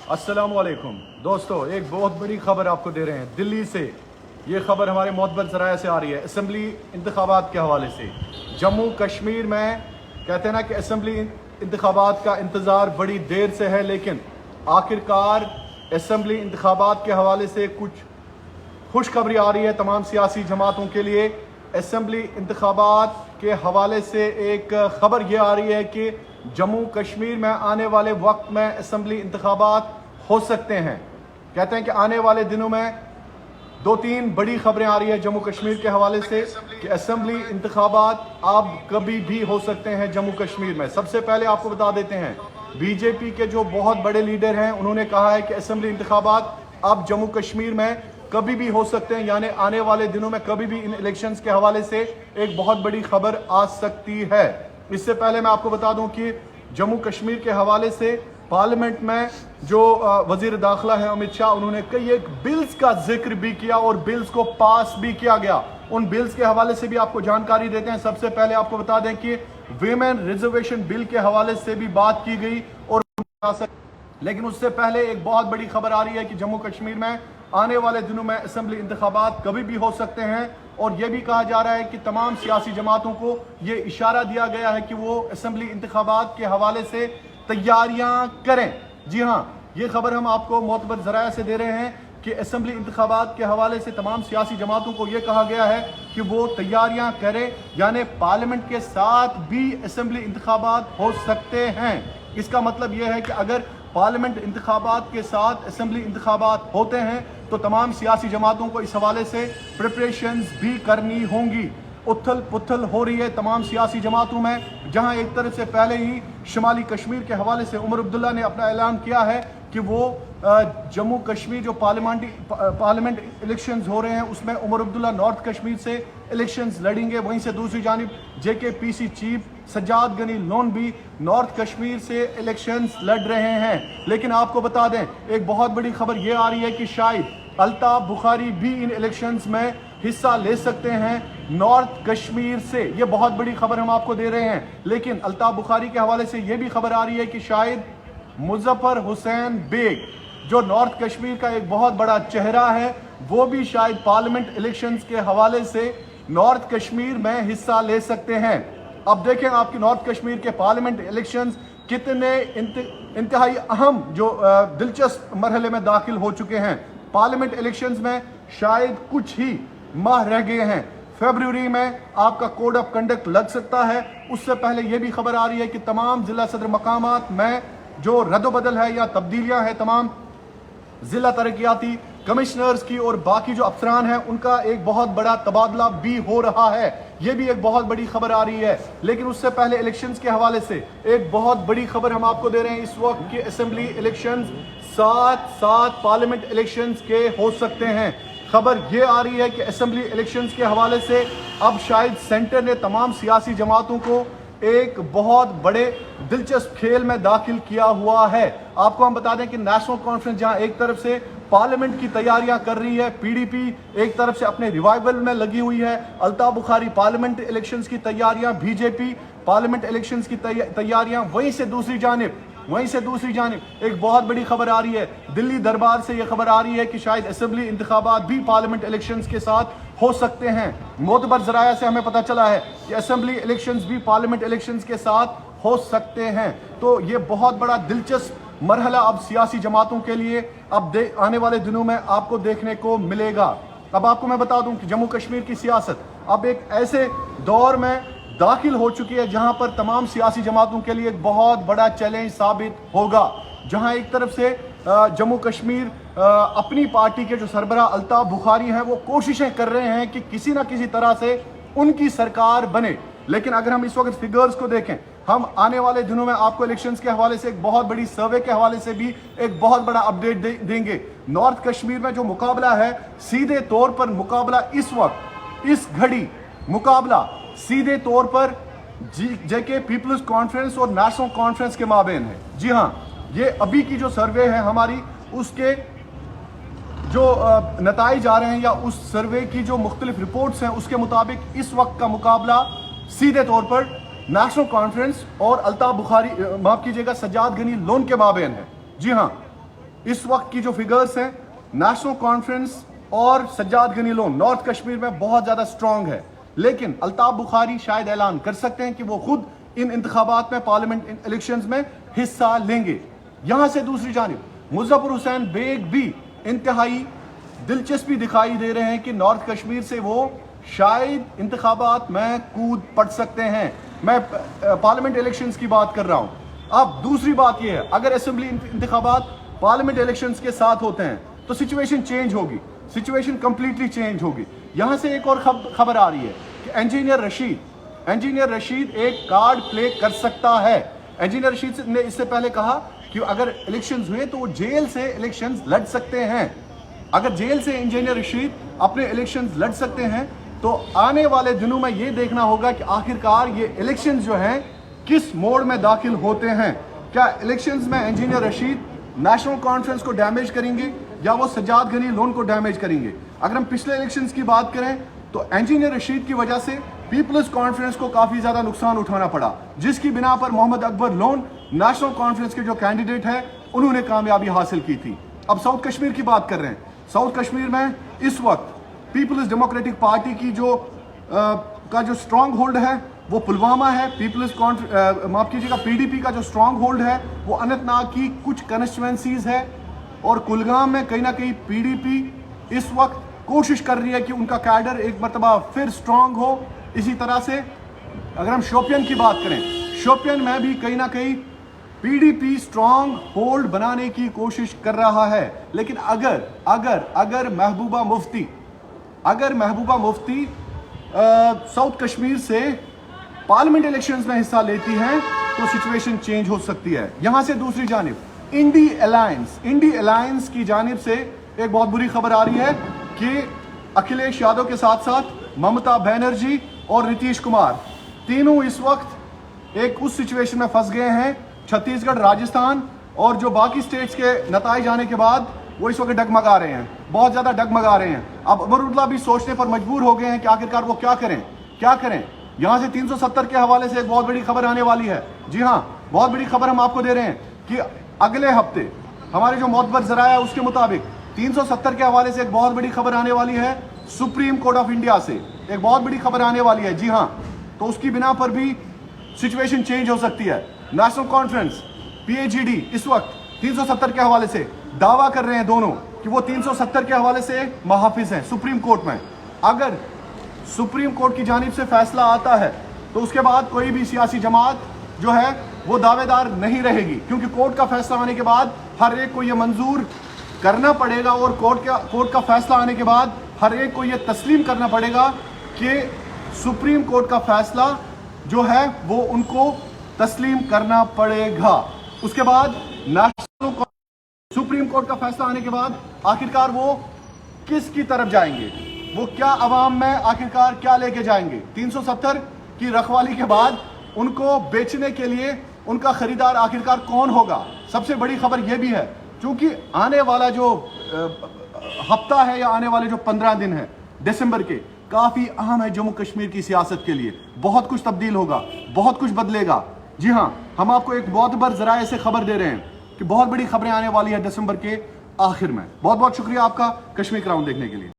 अस्सलामुअलैकुम दोस्तों, एक बहुत बड़ी खबर आपको दे रहे हैं दिल्ली से। ये खबर हमारे मोतबर ज़राए से आ रही है असम्बली इंतखाबात के हवाले से। जम्मू कश्मीर में कहते हैं ना कि असम्बली इंतखाबात का इंतज़ार बड़ी देर से है, लेकिन आखिरकार असम्बली इंतखाबात के हवाले से कुछ खुशखबरी आ रही है तमाम सियासी जमातों के लिए। असम्बली इंतखाबात के हवाले से एक ख़बर ये आ रही है कि जम्मू कश्मीर में आने वाले वक्त में असम्बली इंतखाबात हो सकते हैं। कहते हैं कि आने वाले दिनों में 2-3 बड़ी खबरें आ रही है जम्मू कश्मीर के हवाले से कि असम्बली इंतखाबात अब कभी भी हो सकते हैं जम्मू कश्मीर में। सबसे पहले आपको बता देते हैं, बीजेपी के जो बहुत बड़े लीडर हैं उन्होंने कहा है कि असम्बली इंतखाबात अब जम्मू कश्मीर में कभी भी हो सकते हैं, यानी आने वाले दिनों में कभी भी इन इलेक्शंस के हवाले से एक बहुत बड़ी खबर आ सकती है। इससे पहले मैं आपको बता दूं कि जम्मू कश्मीर के हवाले से पार्लियामेंट में जो वजीर दाखिला है अमित शाह, उन्होंने कई एक बिल्स का जिक्र भी किया और बिल्स को पास भी किया गया। उन बिल्स के हवाले से भी आपको जानकारी देते हैं। सबसे पहले आपको बता दें कि वीमेन रिजर्वेशन बिल के हवाले से भी बात की गई, और लेकिन उससे पहले एक बहुत बड़ी खबर आ रही है कि जम्मू कश्मीर में आने वाले दिनों में असम्बली इंतखाबात कभी भी हो सकते हैं। और यह भी कहा जा रहा है कि तमाम सियासी जमातों को ये इशारा दिया गया है कि वो असम्बली इंतखाबात के हवाले से तैयारियां करें। जी हाँ, ये खबर हम आपको मोतबर ज़राए से दे रहे हैं कि असम्बली इंतखाबात के हवाले से तमाम सियासी जमातों को ये कहा गया है कि वो तैयारियां करें, यानी पार्लियामेंट के साथ भी असम्बली इंतखाबात हो सकते हैं। इसका मतलब यह है कि अगर पार्लियामेंट इंतखाबात के साथ असम्बली इंतखाबात होते हैं तो तमाम सियासी जमातों को इस हवाले से प्रिपरेशंस भी करनी होंगी। उथल पुथल हो रही है तमाम सियासी जमातों में, जहां एक तरफ से पहले ही शुमाली कश्मीर के हवाले से उमर अब्दुल्ला ने अपना ऐलान किया है कि वो जम्मू कश्मीर जो पार्लियामेंट इलेक्शंस हो रहे हैं उसमें उमर अब्दुल्ला नॉर्थ कश्मीर से इलेक्शंस लड़ेंगे। वहीं से दूसरी जानिब JKPC चीफ सज्जाद गनी लोन भी नॉर्थ कश्मीर से इलेक्शंस लड़ रहे हैं। लेकिन आपको बता दें, एक बहुत बड़ी खबर ये आ रही है कि शायद अल्ताफ बुखारी भी इन इलेक्शंस में हिस्सा ले सकते हैं नॉर्थ कश्मीर से। ये बहुत बड़ी खबर हम आपको दे रहे हैं। लेकिन अल्ताफ बुखारी के हवाले से ये भी खबर आ रही है कि शायद मुजफ्फर हुसैन बेग, जो नॉर्थ कश्मीर का एक बहुत बड़ा चेहरा है, वो भी शायद पार्लियामेंट इलेक्शंस के हवाले से नॉर्थ कश्मीर में हिस्सा ले सकते हैं। अब देखें आपकी नॉर्थ कश्मीर के पार्लियामेंट इलेक्शंस कितने इंतहाई अहम जो दिलचस्प मरहले में दाखिल हो चुके हैं। पार्लियामेंट इलेक्शंस में शायद कुछ ही माह रह गए हैं। फरवरी में आपका कोड ऑफ कंडक्ट लग सकता है। उससे पहले यह भी खबर आ रही है कि तमाम जिला सदर मकामात में जो रद्द-ओ-बदल है या तब्दीलियां हैं, तमाम जिला तरक्याती कमिश्नर्स की और बाकी जो अफसरान हैं उनका एक बहुत बड़ा तबादला भी हो रहा है। यह भी एक बहुत बड़ी खबर आ रही है। लेकिन उससे पहले इलेक्शंस के हवाले से एक बहुत बड़ी खबर हम आपको दे रहे हैं इस वक्त के असेंबली इलेक्शंस साथ पार्लियामेंट इलेक्शंस के हो सकते हैं। खबर यह आ रही है कि असेंबली इलेक्शंस के हवाले से अब शायद सेंटर ने तमाम सियासी जमातों को एक बहुत बड़े दिलचस्प खेल में दाखिल किया हुआ है। आपको हम बता दें कि नेशनल कॉन्फ्रेंस जहां एक तरफ से पार्लियामेंट की तैयारियां कर रही है, PDP एक तरफ से अपने रिवाइवल में लगी हुई है, अल्ताफ बुखारी पार्लियामेंट इलेक्शंस की तैयारियां, BJP पार्लियामेंट इलेक्शंस की तैयारियां, वहीं से दूसरी जानिब एक बहुत बड़ी खबर आ रही है दिल्ली दरबार से। यह खबर आ रही है कि शायद असेंबली इंतखाबात भी पार्लियामेंट इलेक्शंस के साथ हो सकते हैं। मोतबर ज़राया से हमें पता चला है कि असेंबली इलेक्शंस भी पार्लियामेंट इलेक्शंस के साथ हो सकते हैं। तो ये बहुत बड़ा दिलचस्प मरहला अब सियासी जमातों के लिए अब आने वाले दिनों में आपको देखने को मिलेगा। अब आपको मैं बता दूं कि जम्मू कश्मीर की सियासत अब एक ऐसे दौर में दाखिल हो चुकी है जहां पर तमाम सियासी जमातों के लिए एक बहुत बड़ा चैलेंज साबित होगा। जहां एक तरफ से जम्मू कश्मीर अपनी पार्टी के जो सरबराह अल्ताफ बुखारी हैं वो कोशिशें कर रहे हैं कि किसी ना किसी तरह से उनकी सरकार बने। लेकिन अगर हम इस वक्त फिगर्स को देखें, हम आने वाले दिनों में आपको इलेक्शंस के हवाले से एक बहुत बड़ी सर्वे के हवाले से भी एक बहुत बड़ा अपडेट देंगे। नॉर्थ कश्मीर में जो मुकाबला है, सीधे तौर पर मुकाबला इस वक्त इस घड़ी मुकाबला सीधे तौर पर JK पीपल्स कॉन्फ्रेंस और नेशनल कॉन्फ्रेंस के माबेन है। जी हाँ, ये अभी की जो सर्वे है हमारी, उसके जो नताइज आ रहे हैं या उस सर्वे की जो मुख्तलिफ रिपोर्ट्स हैं उसके मुताबिक इस वक्त का मुकाबला सीधे तौर पर नेशनल कॉन्फ्रेंस और अल्ताफ बुखारी, माफ कीजिएगा, सज्जाद गनी लोन के माबेन है। जी हाँ, इस वक्त की जो फिगर्स हैं, नेशनल कॉन्फ्रेंस और सज्जाद गनी लोन नॉर्थ कश्मीर में बहुत ज़्यादा स्ट्रॉन्ग है, लेकिन अल्ताफ बुखारी शायद ऐलान कर सकते हैं कि वो खुद इन इंतखाबात में, पार्लियामेंट इलेक्शंस में हिस्सा लेंगे। यहाँ से दूसरी जानिब मुज़फ़्फ़र हुसैन बेग भी इंतहाई दिलचस्पी दिखाई दे रहे हैं कि नॉर्थ कश्मीर से वो शायद इंतखाबात में कूद पड़ सकते हैं। मैं पार्लियामेंट इलेक्शंस की बात कर रहा हूँ। अब दूसरी बात यह है, अगर असेंबली इंतखाबात पार्लियामेंट इलेक्शंस के साथ होते हैं तो सिचुएशन चेंज होगी, सिचुएशन कंप्लीटली चेंज होगी। यहाँ से एक और खबर आ रही है कि इंजीनियर रशीद एक कार्ड प्ले कर सकता है। इंजीनियर रशीद ने इससे पहले कहा कि अगर इलेक्शंस हुए तो वो जेल से इलेक्शंस लड़ सकते हैं। अगर जेल से इंजीनियर रशीद अपने इलेक्शंस लड़ सकते हैं तो आने वाले दिनों में ये देखना होगा कि आखिरकार ये इलेक्शंस जो हैं किस मोड़ में दाखिल होते हैं। क्या इलेक्शंस में इंजीनियर रशीद नेशनल कॉन्फ्रेंस को डैमेज करेंगे या वो सज्जाद गनी लोन को डैमेज करेंगे? अगर हम पिछले इलेक्शंस की बात करें तो इंजीनियर रशीद की वजह से पीपल्स कॉन्फ्रेंस को काफ़ी ज़्यादा नुकसान उठाना पड़ा, जिसकी बिना पर मोहम्मद अकबर लोन नेशनल कॉन्फ्रेंस के जो कैंडिडेट है उन्होंने कामयाबी हासिल की थी। अब साउथ कश्मीर की बात कर रहे हैं। साउथ कश्मीर में इस वक्त पीपल्स डेमोक्रेटिक पार्टी की जो स्ट्रॉन्ग होल्ड है वो पुलवामा है। माफ कीजिएगा, पीडीपी का जो स्ट्रॉन्ग होल्ड है वो अनंतनाग की कुछ कंस्टिट्यूएंसीज है, और कुलगाम में कहीं ना कहीं पीडीपी इस वक्त कोशिश कर रही है कि उनका कैडर एक मरतबा फिर स्ट्रॉन्ग हो। इसी तरह से अगर हम शोपियन की बात करें, शोपियन में भी कहीं ना कहीं पीडीपी स्ट्रॉन्ग होल्ड बनाने की कोशिश कर रहा है। लेकिन अगर महबूबा मुफ्ती साउथ कश्मीर से पार्लियामेंट इलेक्शंस में हिस्सा लेती हैं तो सिचुएशन चेंज हो सकती है। यहां से दूसरी जानिब इंडी अलायंस की जानिब से एक बहुत बुरी खबर आ रही है कि अखिलेश यादव के साथ साथ ममता बनर्जी और नीतीश कुमार तीनों इस वक्त एक उस सिचुएशन में फंस गए हैं। छत्तीसगढ़, राजस्थान और जो बाकी स्टेट्स के नताइज आने के बाद वो इस वक्त डगमगा रहे हैं, बहुत ज़्यादा डगमगा रहे हैं। अब अमरुल्लाह भी सोचने पर मजबूर हो गए हैं कि आखिरकार वो क्या करें। यहाँ से 370 के हवाले से एक बहुत बड़ी खबर आने वाली है। जी हाँ, बहुत बड़ी खबर हम आपको दे रहे हैं कि अगले हफ्ते हमारे जो मोतबर ज़राया है उसके मुताबिक 370 के हवाले से एक बहुत बड़ी खबर आने वाली है। सुप्रीम कोर्ट ऑफ इंडिया से एक बहुत बड़ी खबर आने वाली है। जी हाँ, तो उसकी बिना पर भी सिचुएशन चेंज हो सकती है। नेशनल कॉन्फ्रेंस, पीएचईडी इस वक्त 370 के हवाले से दावा कर रहे हैं दोनों कि वो 370 के हवाले से मुहाफिज हैं सुप्रीम कोर्ट में। अगर सुप्रीम कोर्ट की जानिब से फैसला आता है तो उसके बाद कोई भी सियासी जमात जो है वो दावेदार नहीं रहेगी, क्योंकि कोर्ट का फैसला आने के बाद हर एक को ये मंजूर करना पड़ेगा और कोर्ट का फैसला आने के बाद हर एक को ये तस्लीम करना पड़ेगा कि सुप्रीम कोर्ट का फैसला जो है वो उनको तस्लीम करना पड़ेगा। उसके बाद सुप्रीम कोर्ट का फैसला आने के बाद आखिरकार वो किसकी तरफ जाएंगे, वो क्या अवाम में आखिरकार क्या लेके जाएंगे। 370 की रखवाली के बाद उनको बेचने के लिए उनका खरीदार आखिरकार कौन होगा। सबसे बड़ी खबर यह भी है, क्योंकि आने वाला जो हफ्ता है या आने वाले जो 15 दिन है दिसंबर के, काफ़ी अहम है जम्मू कश्मीर की सियासत के लिए। बहुत कुछ तब्दील होगा, बहुत कुछ बदलेगा। जी हाँ, हम आपको एक बहुत बड़ ज़राए से खबर दे रहे हैं कि बहुत बड़ी खबरें आने वाली है दिसंबर के आखिर में। बहुत बहुत शुक्रिया आपका कश्मीर क्राउन देखने के लिए।